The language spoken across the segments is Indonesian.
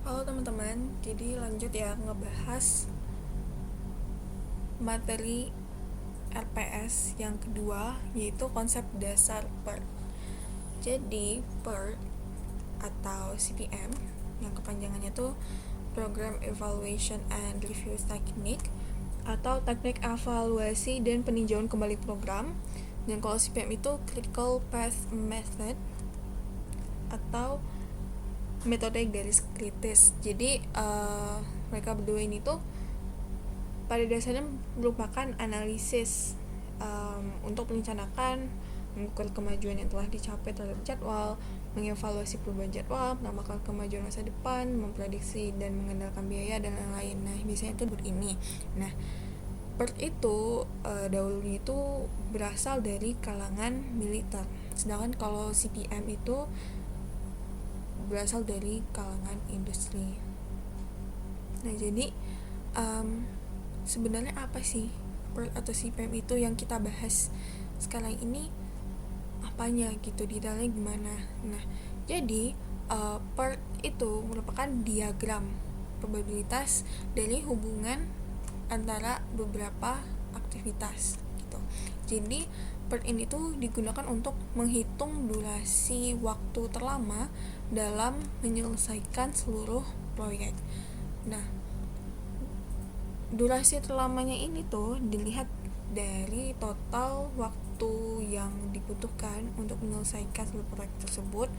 Halo teman-teman, jadi lanjut ya ngebahas materi RPS yang kedua, yaitu konsep dasar PERT. Jadi PERT atau CPM yang kepanjangannya tuh Program Evaluation and Review Technique atau teknik evaluasi dan peninjauan kembali program. Dan kalau CPM itu Critical Path Method atau metode garis kritis. Jadi mereka berdua ini tuh pada dasarnya merupakan analisis untuk merencanakan, mengukur kemajuan yang telah dicapai terhadap jadwal, mengevaluasi perubahan jadwal, menambahkan kemajuan masa depan, memprediksi dan mengandalkan biaya dan lain-lain. Nah, biasanya itu ini. Nah, PERT itu dahulunya itu berasal dari kalangan militer. Sedangkan kalau CPM itu berasal dari kalangan industri. Nah, jadi sebenarnya apa sih PERT atau CPM itu yang kita bahas sekarang ini, apanya gitu, detailnya gimana. Nah, jadi PERT itu merupakan diagram probabilitas dari hubungan antara beberapa aktivitas gitu. Jadi PERT ini tuh digunakan untuk menghitung durasi waktu terlama dalam menyelesaikan seluruh proyek. Nah, durasi terlamanya ini tuh dilihat dari total waktu yang dibutuhkan untuk menyelesaikan seluruh proyek tersebut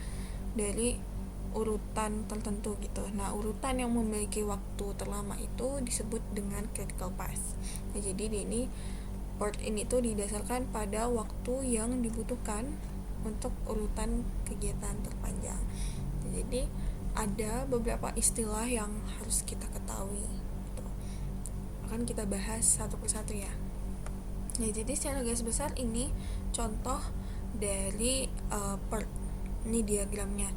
dari urutan tertentu gitu. Nah, urutan yang memiliki waktu terlama itu disebut dengan critical path. Nah, jadi ini PERT ini tuh didasarkan pada waktu yang dibutuhkan untuk urutan kegiatan terpanjang. Jadi ada beberapa istilah yang harus kita ketahui. Akan kita bahas satu persatu ya. Nah, jadi secara garis besar ini contoh dari PERT. Ini diagramnya.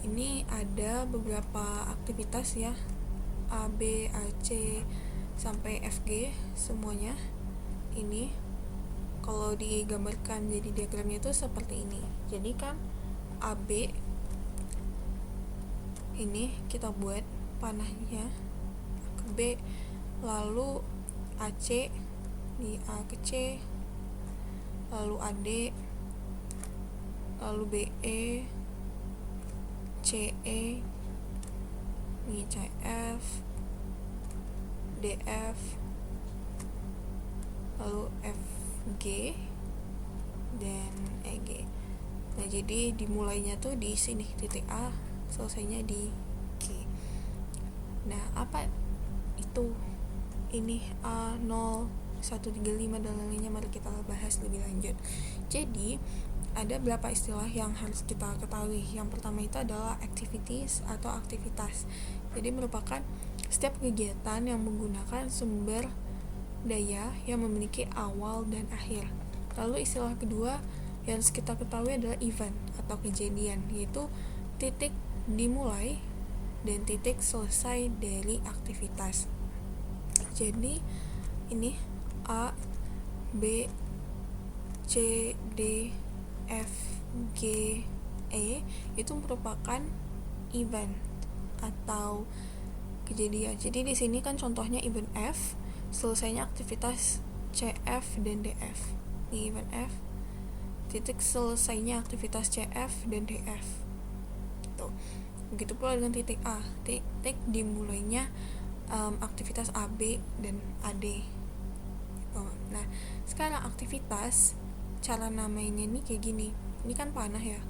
Ini ada beberapa aktivitas ya, A, B, A, C sampai F, G semuanya. Ini kalau digambarkan jadi diagramnya itu seperti ini. Jadi kan AB ini kita buat panahnya ke B, lalu AC di A ke C, lalu AD, lalu BE, CE, ini CF, DF, lalu FG dan EG. Nah, jadi dimulainya tuh di sini titik A, selesainya di G. Nah, apa itu ini A0, 135 dan lainnya, mari kita bahas lebih lanjut. Jadi ada beberapa istilah yang harus kita ketahui. Yang pertama itu adalah activities atau aktivitas. Jadi merupakan setiap kegiatan yang menggunakan sumber daya yang memiliki awal dan akhir. Lalu istilah kedua yang harus kita ketahui adalah event atau kejadian, yaitu titik dimulai dan titik selesai dari aktivitas. Jadi ini A, B, C, D, F, G, E itu merupakan event atau kejadian. Jadi di sini kan contohnya event F, selesainya aktivitas CF dan DF. Di event F, titik selesainya aktivitas CF dan DF. Tuh. Begitu pula dengan titik A, titik dimulainya aktivitas AB dan AD. Nah, sekarang aktivitas, cara namanya ini kayak gini. Ini kan panah ya.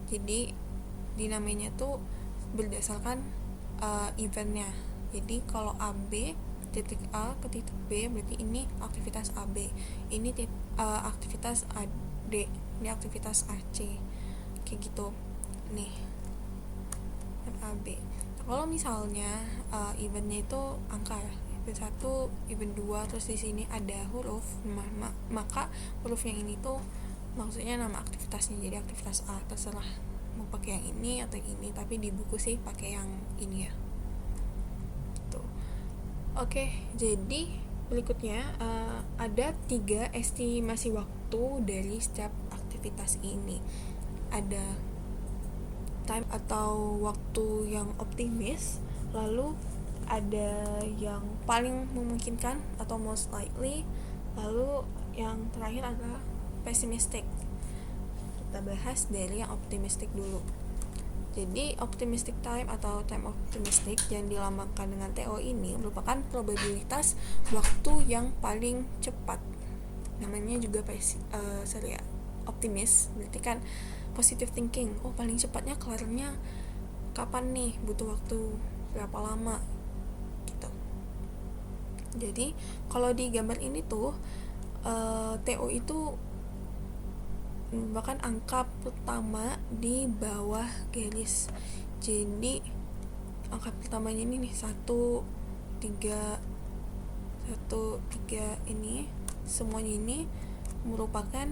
Jadi dinamainya tuh berdasarkan eventnya. Jadi kalau AB titik A ke titik B berarti ini aktivitas AB. Ini aktivitas AD. Ini aktivitas AC. Kayak gitu. Nih. AB. Kalau misalnya eventnya itu angka ya, event 1, event 2, terus di sini ada huruf, maka huruf yang ini tuh maksudnya nama aktivitasnya. Jadi aktivitas A, terserah mau pakai yang ini atau yang ini, tapi di buku sih pakai yang ini ya. Tuh. Oke, jadi berikutnya ada 3 estimasi waktu dari setiap aktivitas ini. Ada time atau waktu yang optimis, lalu ada yang paling memungkinkan atau most likely, lalu yang terakhir adalah pessimistic. Kita bahas dari yang optimistic dulu. Jadi optimistic time atau time optimistic yang dilambangkan dengan TO ini merupakan probabilitas waktu yang paling cepat. Namanya juga optimis, berarti kan positive thinking. Oh, paling cepatnya kelarnya kapan nih, butuh waktu berapa lama gitu. Jadi kalau di gambar ini tuh TO itu bahkan angka pertama di bawah garis. Jadi angka pertamanya ini nih 1, 3 ini semuanya ini merupakan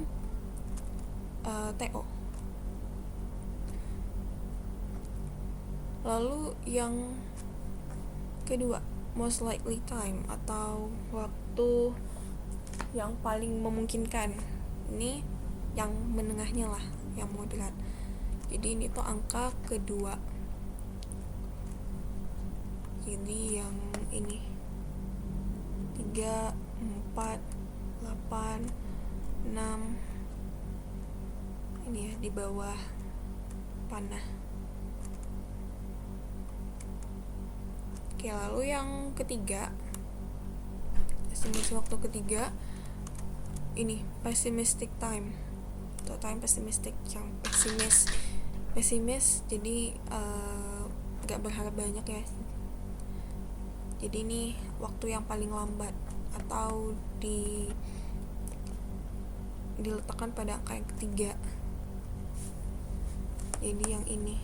TO. Lalu yang kedua, most likely time atau waktu yang paling memungkinkan. Ini yang menengahnya lah, yang moderat. Jadi ini tuh angka kedua. Jadi yang ini 3, 4, 8, 6 ini ya, di bawah panah. Oke, lalu yang ketiga, estimasi waktu ketiga ini pessimistic time atau time pessimistic, yang pesimis jadi gak berharap banyak ya. Jadi ini waktu yang paling lambat atau diletakkan pada angka yang ketiga. Jadi yang ini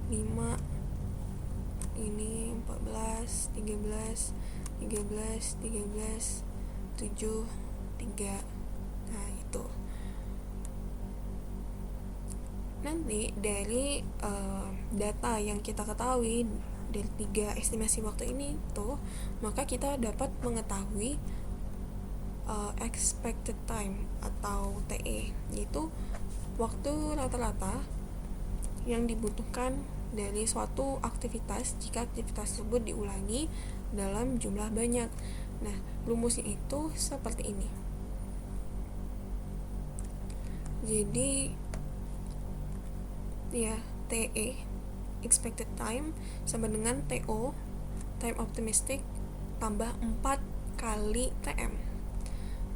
5, ini 14, 13, 7, 3. Nah, itu. Nanti dari data yang kita ketahui dari 3 estimasi waktu ini tuh, maka kita dapat mengetahui expected time atau TE, yaitu waktu rata-rata yang dibutuhkan dari suatu aktivitas jika aktivitas tersebut diulangi dalam jumlah banyak. Nah, rumusnya itu seperti ini. Jadi ya, TE expected time sama dengan TO time optimistic tambah 4 kali TM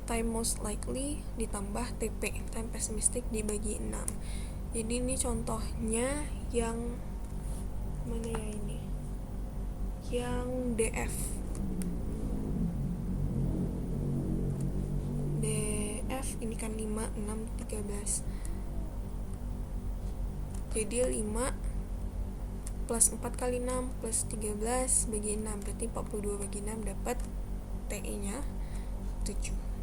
time most likely ditambah TP time pessimistic dibagi 6. Jadi ini contohnya yang mana ya, ini yang DF ini kan 5, 6, 13. Jadi 5 plus 4 kali 6 plus 13 bagi 6, berarti 42 bagi 6 dapat TE nya 7.